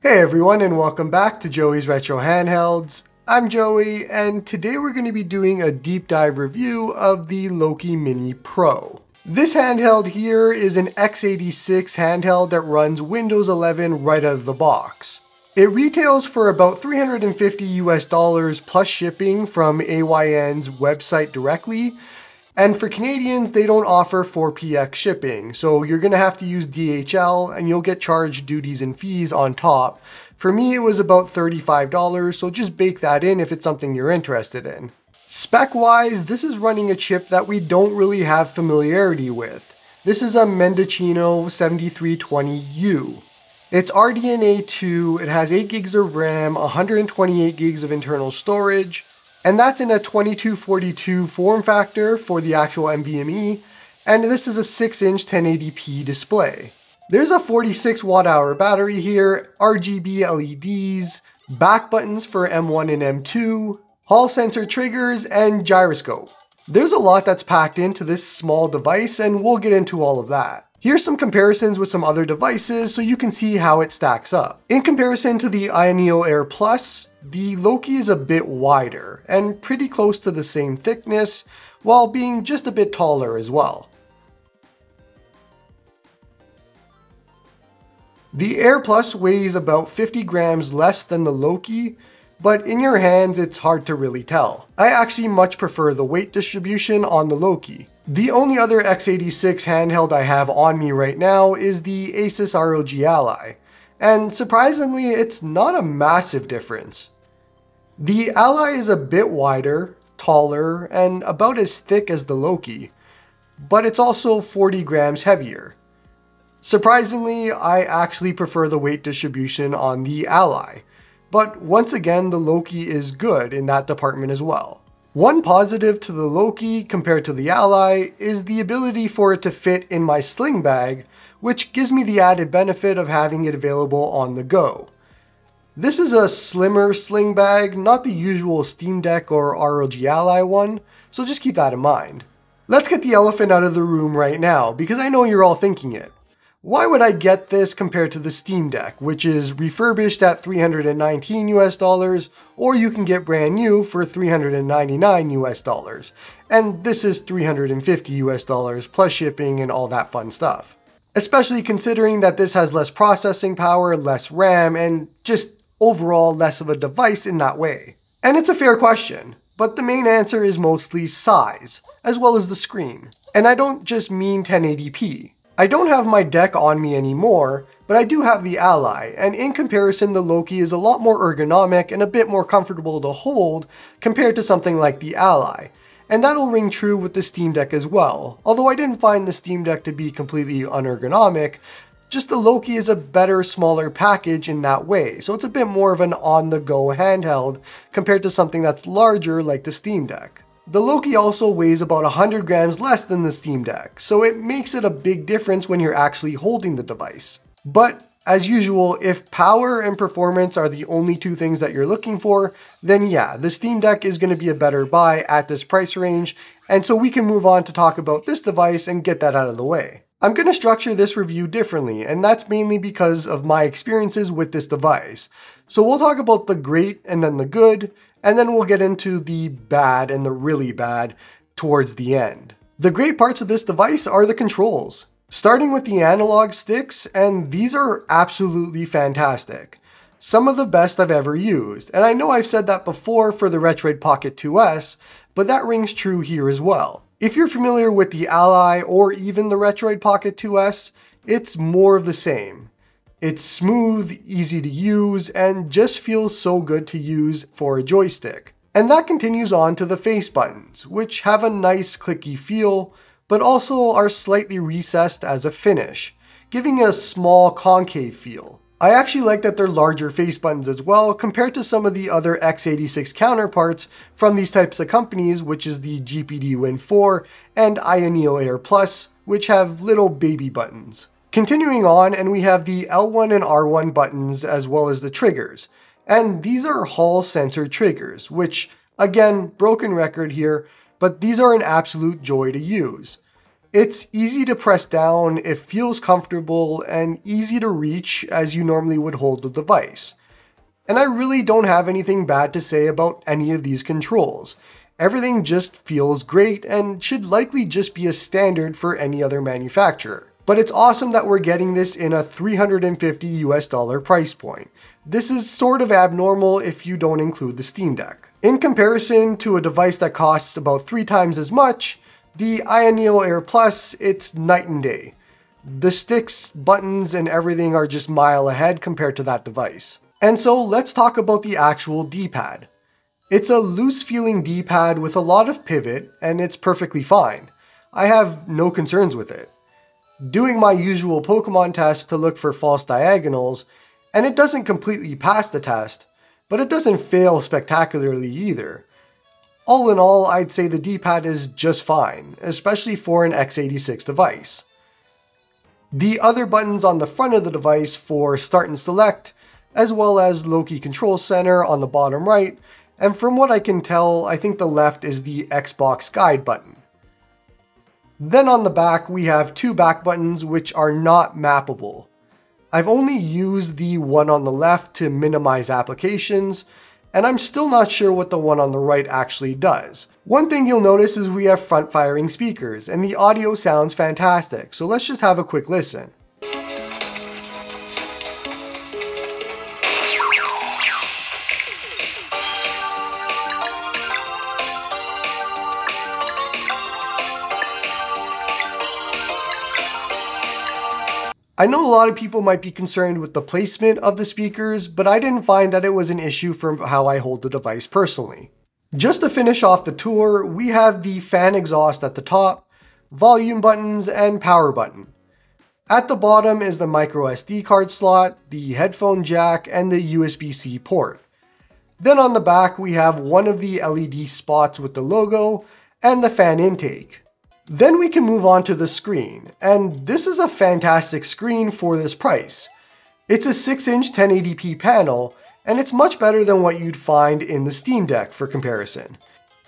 Hey everyone, and welcome back to Joey's Retro Handhelds. I'm Joey, and today we're going to be doing a deep dive review of the Loki Mini Pro. This handheld here is an x86 handheld that runs Windows 11 right out of the box. It retails for about $350 plus shipping from AYN's website directly. And for Canadians, they don't offer 4PX shipping, so you're going to have to use DHL and you'll get charged duties and fees on top. For me, it was about $35, so just bake that in if it's something you're interested in. Spec-wise, this is running a chip that we don't really have familiarity with. This is a Mendocino 7320U. It's RDNA 2, it has 8 gigs of RAM, 128 gigs of internal storage, and that's in a 2242 form factor for the actual NVMe, and this is a 6-inch 1080p display. There's a 46 watt-hour battery here, RGB LEDs, back buttons for M1 and M2, Hall sensor triggers, and gyroscope. There's a lot that's packed into this small device, and we'll get into all of that. Here's some comparisons with some other devices so you can see how it stacks up. In comparison to the AYN Air Plus, the Loki is a bit wider and pretty close to the same thickness, while being just a bit taller as well. The Air Plus weighs about 50 grams less than the Loki, but in your hands it's hard to really tell. I actually much prefer the weight distribution on the Loki. The only other x86 handheld I have on me right now is the Asus ROG Ally, and surprisingly it's not a massive difference. The Ally is a bit wider, taller, and about as thick as the Loki, but it's also 40 grams heavier. Surprisingly, I actually prefer the weight distribution on the Ally, but once again the Loki is good in that department as well. One positive to the Loki compared to the Ally is the ability for it to fit in my sling bag, which gives me the added benefit of having it available on the go. This is a slimmer sling bag, not the usual Steam Deck or ROG Ally one, so just keep that in mind. Let's get the elephant out of the room right now, because I know you're all thinking it. Why would I get this compared to the Steam Deck, which is refurbished at $319 US, or you can get brand new for $399 US, and this is $350 US plus shipping and all that fun stuff. Especially considering that this has less processing power, less RAM, and just overall less of a device in that way. And it's a fair question, but the main answer is mostly size, as well as the screen. And I don't just mean 1080p. I don't have my deck on me anymore, but I do have the Ally, and in comparison the Loki is a lot more ergonomic and a bit more comfortable to hold compared to something like the Ally. And that'll ring true with the Steam Deck as well, although I didn't find the Steam Deck to be completely unergonomic, just the Loki is a better, smaller package in that way, so it's a bit more of an on-the-go handheld compared to something that's larger like the Steam Deck. The Loki also weighs about 100 grams less than the Steam Deck, so it makes it a big difference when you're actually holding the device. But as usual, if power and performance are the only two things that you're looking for, then yeah, the Steam Deck is going to be a better buy at this price range, and so we can move on to talk about this device and get that out of the way. I'm going to structure this review differently, and that's mainly because of my experiences with this device. So we'll talk about the great and then the good, and then we'll get into the bad and the really bad towards the end. The great parts of this device are the controls. Starting with the analog sticks, and these are absolutely fantastic. Some of the best I've ever used, and I know I've said that before for the Retroid Pocket 2S, but that rings true here as well. If you're familiar with the Ally or even the Retroid Pocket 2S, it's more of the same. It's smooth, easy to use, and just feels so good to use for a joystick. And that continues on to the face buttons, which have a nice clicky feel, but also are slightly recessed as a finish, giving it a small concave feel. I actually like that they're larger face buttons as well compared to some of the other x86 counterparts from these types of companies, which is the GPD Win 4 and AYN Air Plus, which have little baby buttons. Continuing on, and we have the L1 and R1 buttons as well as the triggers. And these are Hall sensor triggers, which, again, broken record here, but these are an absolute joy to use. It's easy to press down, it feels comfortable, and easy to reach as you normally would hold the device. And I really don't have anything bad to say about any of these controls. Everything just feels great and should likely just be a standard for any other manufacturer. But it's awesome that we're getting this in a $350 price point. This is sort of abnormal if you don't include the Steam Deck. In comparison to a device that costs about 3 times as much, the AYN Neo Air Plus, it's night and day. The sticks, buttons, and everything are just mile ahead compared to that device. And so let's talk about the actual D-pad. It's a loose feeling D-pad with a lot of pivot, and it's perfectly fine. I have no concerns with it. Doing my usual Pokemon test to look for false diagonals, and it doesn't completely pass the test, but it doesn't fail spectacularly either. All in all, I'd say the D-pad is just fine, especially for an x86 device. The other buttons on the front of the device for Start and Select, as well as Loki Control Center on the bottom right, and from what I can tell, I think the left is the Xbox Guide button. Then on the back, we have 2 back buttons which are not mappable. I've only used the one on the left to minimize applications, and I'm still not sure what the one on the right actually does. One thing you'll notice is we have front-firing speakers, and the audio sounds fantastic, so let's just have a quick listen. I know a lot of people might be concerned with the placement of the speakers, but I didn't find that it was an issue from how I hold the device personally. Just to finish off the tour, we have the fan exhaust at the top, volume buttons, and power button. At the bottom is the micro SD card slot, the headphone jack, and the USB-C port. Then on the back, we have one of the LED spots with the logo and the fan intake. Then we can move on to the screen, and this is a fantastic screen for this price. It's a 6-inch 1080p panel, and it's much better than what you'd find in the Steam Deck for comparison,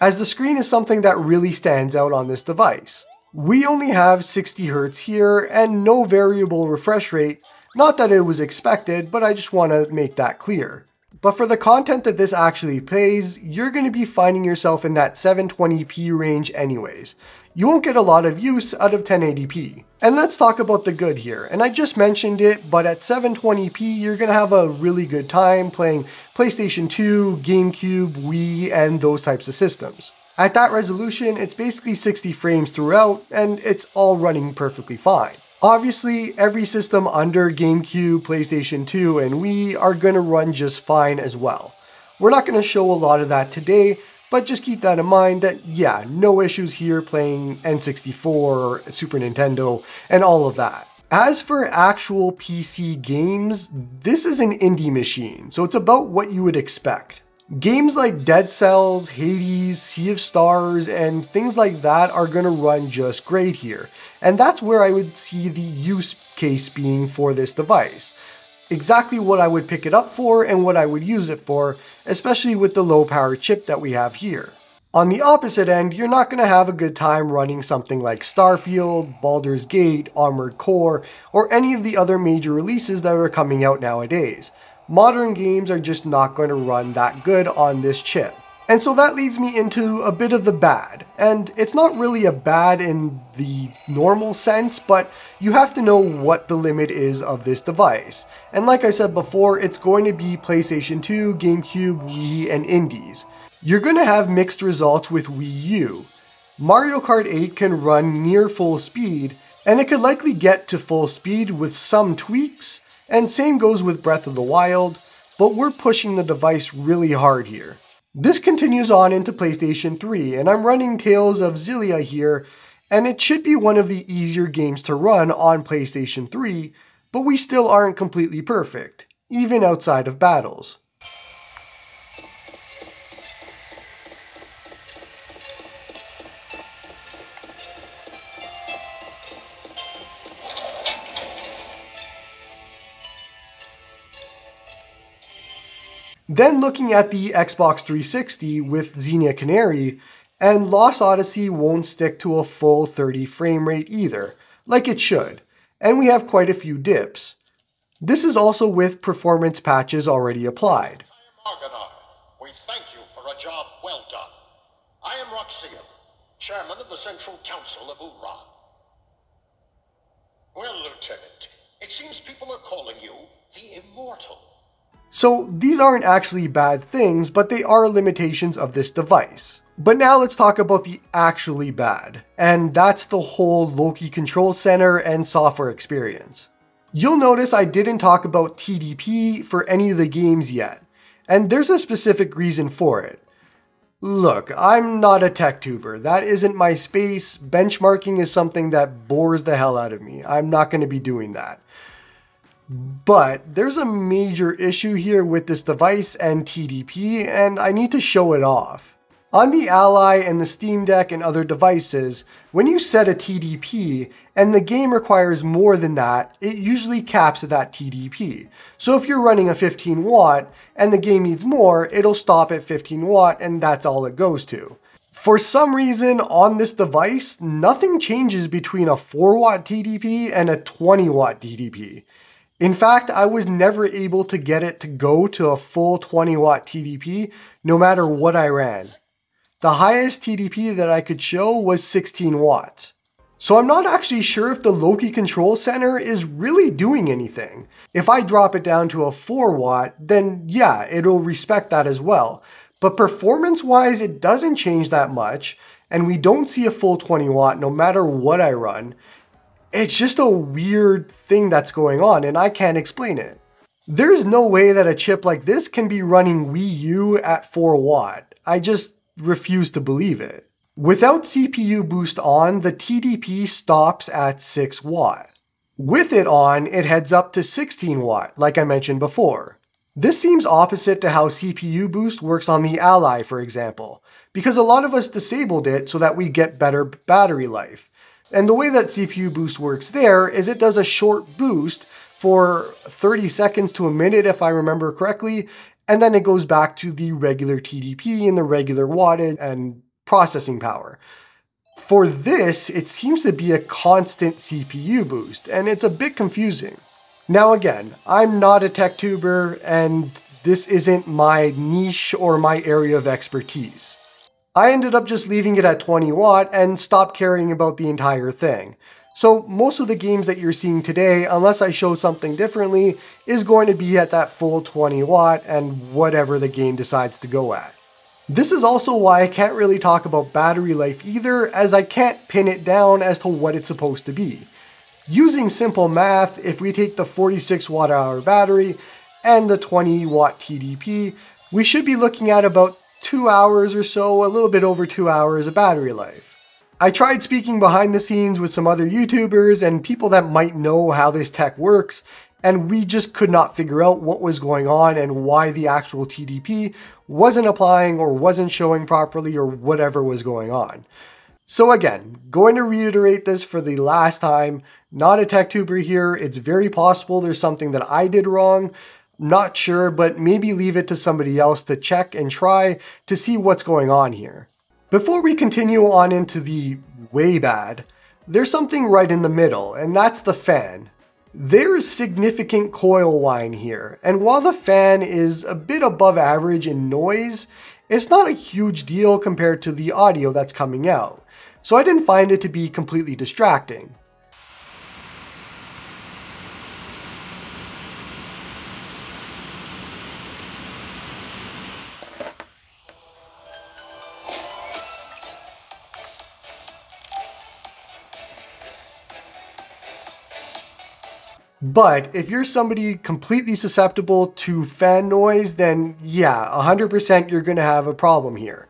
as the screen is something that really stands out on this device. We only have 60Hz here and no variable refresh rate, not that it was expected, but I just want to make that clear. But for the content that this actually plays, you're going to be finding yourself in that 720p range anyways. You won't get a lot of use out of 1080p. And let's talk about the good here. And I just mentioned it, but at 720p, you're going to have a really good time playing PlayStation 2, GameCube, Wii, and those types of systems. At that resolution, it's basically 60 frames throughout, and it's all running perfectly fine. Obviously, every system under GameCube, PlayStation 2, and Wii are going to run just fine as well. We're not going to show a lot of that today, but just keep that in mind that, yeah, no issues here playing N64, Super Nintendo, and all of that. As for actual PC games, this is an indie machine, so it's about what you would expect. Games like Dead Cells, Hades, Sea of Stars, and things like that are going to run just great here. And that's where I would see the use case being for this device. Exactly what I would pick it up for and what I would use it for, especially with the low power chip that we have here. On the opposite end, you're not going to have a good time running something like Starfield, Baldur's Gate, Armored Core, or any of the other major releases that are coming out nowadays. Modern games are just not going to run that good on this chip. And so that leads me into a bit of the bad. And it's not really a bad in the normal sense, but you have to know what the limit is of this device. And like I said before, it's going to be PlayStation 2, GameCube, Wii, and Indies. You're going to have mixed results with Wii U. Mario Kart 8 can run near full speed, and it could likely get to full speed with some tweaks, and same goes with Breath of the Wild, but we're pushing the device really hard here. This continues on into PlayStation 3, and I'm running Tales of Xillia here, and it should be one of the easier games to run on PlayStation 3, but we still aren't completely perfect, even outside of battles. Then looking at the Xbox 360 with Xenia Canary, And Lost Odyssey won't stick to a full 30 frame rate either, like it should, and we have quite a few dips. This is also with performance patches already applied. We thank you for a job well done. I am Roxio, chairman of the Central Council of Ura. Well, Lieutenant, it seems people are calling you the Immortal. So these aren't actually bad things, but they are limitations of this device. But now let's talk about the actually bad, and that's the whole Loki control center and software experience. You'll notice I didn't talk about TDP for any of the games yet, and there's a specific reason for it. Look, I'm not a tech tuber. That isn't my space. Benchmarking is something that bores the hell out of me. I'm not going to be doing that. But there's a major issue here with this device and TDP, and I need to show it off. On the Ally and the Steam Deck and other devices, when you set a TDP and the game requires more than that, it usually caps at that TDP. So if you're running a 15 watt and the game needs more, it'll stop at 15 watt and that's all it goes to. For some reason on this device, nothing changes between a 4 watt TDP and a 20 watt TDP. In fact, I was never able to get it to go to a full 20 watt TDP no matter what I ran. The highest TDP that I could show was 16 watts. So I'm not actually sure if the Loki control center is really doing anything. If I drop it down to a 4 watt, then yeah, it'll respect that as well. But performance wise, it doesn't change that much, and we don't see a full 20 watt no matter what I run. It's just a weird thing that's going on, and I can't explain it. There's no way that a chip like this can be running Wii U at 4 watt. I just refuse to believe it. Without CPU boost on, the TDP stops at 6 watt. With it on, it heads up to 16 watt, like I mentioned before. This seems opposite to how CPU boost works on the Ally, for example, because a lot of us disabled it so that we get better battery life. And the way that CPU boost works there is it does a short boost for 30 seconds to a minute, if I remember correctly, and then it goes back to the regular TDP and the regular wattage and processing power. For this, it seems to be a constant CPU boost, and it's a bit confusing. Now again, I'm not a tech tuber, and this isn't my niche or my area of expertise. I ended up just leaving it at 20 watt and stopped caring about the entire thing. So most of the games that you're seeing today, unless I show something differently, is going to be at that full 20 watt and whatever the game decides to go at. This is also why I can't really talk about battery life either, as I can't pin it down as to what it's supposed to be. Using simple math, if we take the 46 watt hour battery and the 20 watt TDP, we should be looking at about 2 hours or so, a little bit over 2 hours of battery life. I tried speaking behind the scenes with some other YouTubers and people that might know how this tech works, and we just could not figure out what was going on and why the actual TDP wasn't applying or wasn't showing properly or whatever was going on. So again, going to reiterate this for the last time, not a tech tuber here. It's very possible there's something that I did wrong. Not sure, but maybe leave it to somebody else to check and try to see what's going on here. Before we continue on into the way bad, there's something right in the middle, and that's the fan. There is significant coil whine here, and while the fan is a bit above average in noise, it's not a huge deal compared to the audio that's coming out, so I didn't find it to be completely distracting. But if you're somebody completely susceptible to fan noise, then yeah, 100% you're going to have a problem here.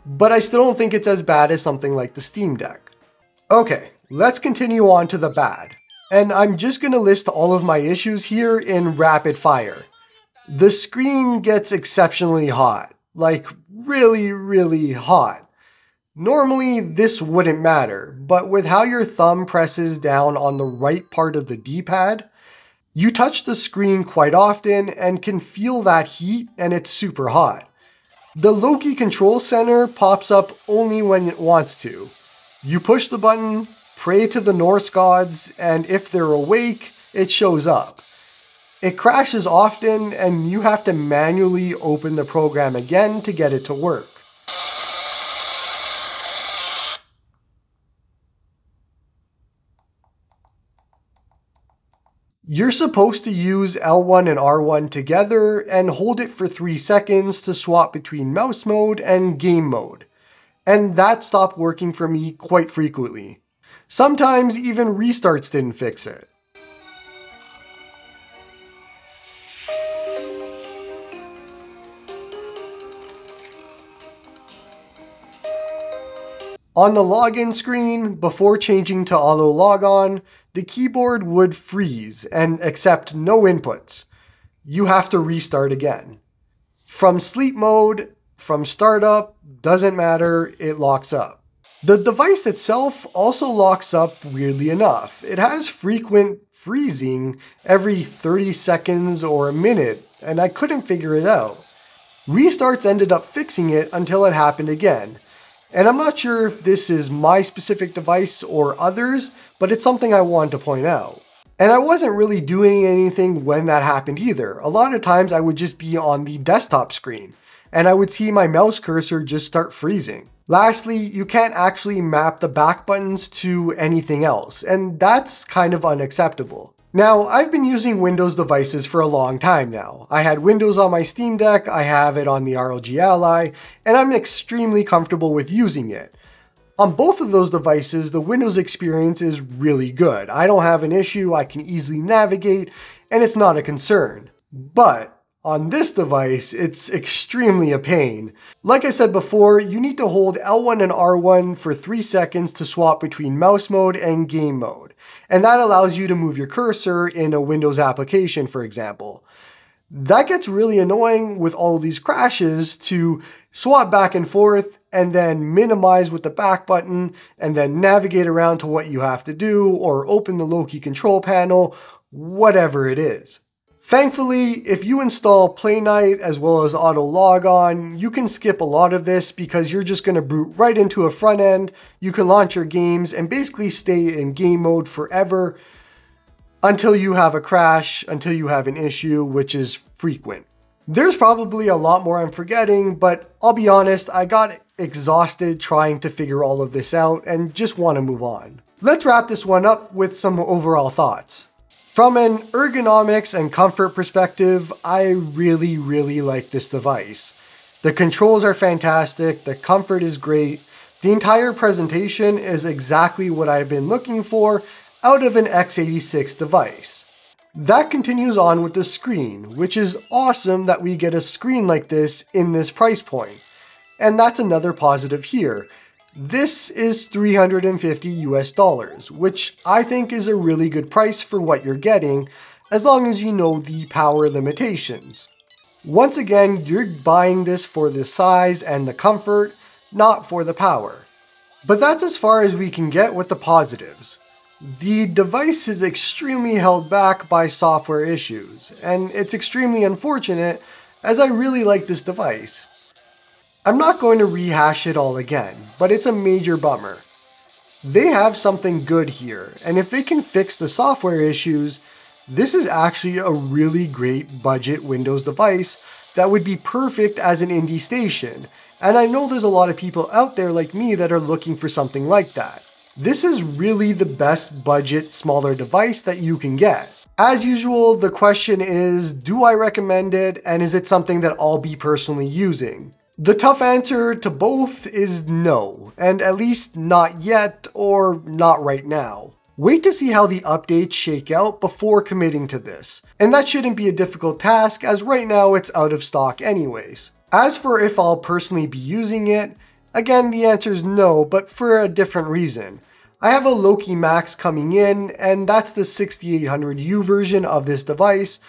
But I still don't think it's as bad as something like the Steam Deck. Okay, let's continue on to the bad. And I'm just going to list all of my issues here in rapid fire. The screen gets exceptionally hot, like really, really hot. Normally, this wouldn't matter, but with how your thumb presses down on the right part of the D-pad, you touch the screen quite often and can feel that heat, and it's super hot. The Loki control center pops up only when it wants to. You push the button, pray to the Norse gods, and if they're awake, it shows up. It crashes often, and you have to manually open the program again to get it to work. You're supposed to use L1 and R1 together and hold it for 3 seconds to swap between mouse mode and game mode. And that stopped working for me quite frequently. Sometimes even restarts didn't fix it. On the login screen, before changing to auto logon, the keyboard would freeze and accept no inputs. You have to restart again. From sleep mode, from startup, doesn't matter, it locks up. The device itself also locks up weirdly enough. It has frequent freezing every 30 seconds or a minute, and I couldn't figure it out. Restarts ended up fixing it until it happened again. And I'm not sure if this is my specific device or others, but it's something I wanted to point out. And I wasn't really doing anything when that happened either. A lot of times I would just be on the desktop screen, and I would see my mouse cursor just start freezing. Lastly, you can't actually map the back buttons to anything else, and that's kind of unacceptable. Now, I've been using Windows devices for a long time now. I had Windows on my Steam Deck, I have it on the ROG Ally, and I'm extremely comfortable with using it. On both of those devices, the Windows experience is really good. I don't have an issue, I can easily navigate, and it's not a concern. But on this device, it's extremely a pain. Like I said before, you need to hold L1 and R1 for 3 seconds to swap between mouse mode and game mode. And that allows you to move your cursor in a Windows application, for example. That gets really annoying with all of these crashes to swap back and forth and then minimize with the back button and then navigate around to what you have to do or open the Loki control panel, whatever it is. Thankfully, if you install Play Night as well as Auto Logon, you can skip a lot of this because you're just going to boot right into a front end, you can launch your games and basically stay in game mode forever until you have a crash, until you have an issue, which is frequent. There's probably a lot more I'm forgetting, but I'll be honest, I got exhausted trying to figure all of this out and just want to move on. Let's wrap this one up with some overall thoughts. From an ergonomics and comfort perspective, I really like this device. The controls are fantastic, the comfort is great, the entire presentation is exactly what I've been looking for out of an x86 device. That continues on with the screen, which is awesome that we get a screen like this in this price point. And that's another positive here. This is $350 US, which I think is a really good price for what you're getting, as long as you know the power limitations. Once again, you're buying this for the size and the comfort, not for the power. But that's as far as we can get with the positives. The device is extremely held back by software issues, and it's extremely unfortunate as I really like this device. I'm not going to rehash it all again, but it's a major bummer. They have something good here, and if they can fix the software issues, this is actually a really great budget Windows device that would be perfect as an indie station, and I know there's a lot of people out there like me that are looking for something like that. This is really the best budget smaller device that you can get. As usual, the question is, do I recommend it, and is it something that I'll be personally using? The tough answer to both is no, and at least not yet or not right now. Wait to see how the updates shake out before committing to this, and that shouldn't be a difficult task as right now it's out of stock anyways. As for if I'll personally be using it, again the answer is no, but for a different reason. I have a Loki Max coming in, and that's the 6800U version of this device.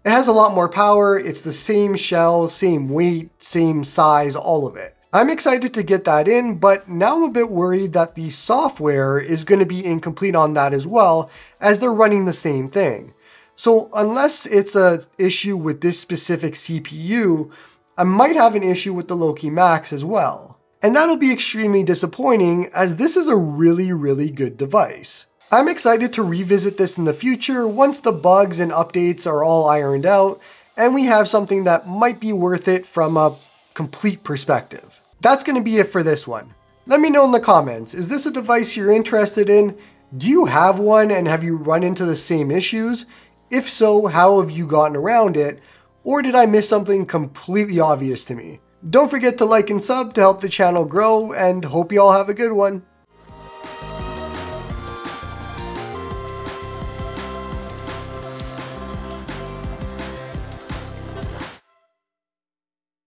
It has a lot more power, it's the same shell, same weight, same size, all of it. I'm excited to get that in, but now I'm a bit worried that the software is going to be incomplete on that as well, as they're running the same thing. So unless it's an issue with this specific CPU, I might have an issue with the Loki Max as well. And that'll be extremely disappointing, as this is a really good device. I'm excited to revisit this in the future once the bugs and updates are all ironed out and we have something that might be worth it from a complete perspective. That's going to be it for this one. Let me know in the comments, is this a device you're interested in? Do you have one and have you run into the same issues? If so, how have you gotten around it? Or did I miss something completely obvious to me? Don't forget to like and sub to help the channel grow, and hope you all have a good one.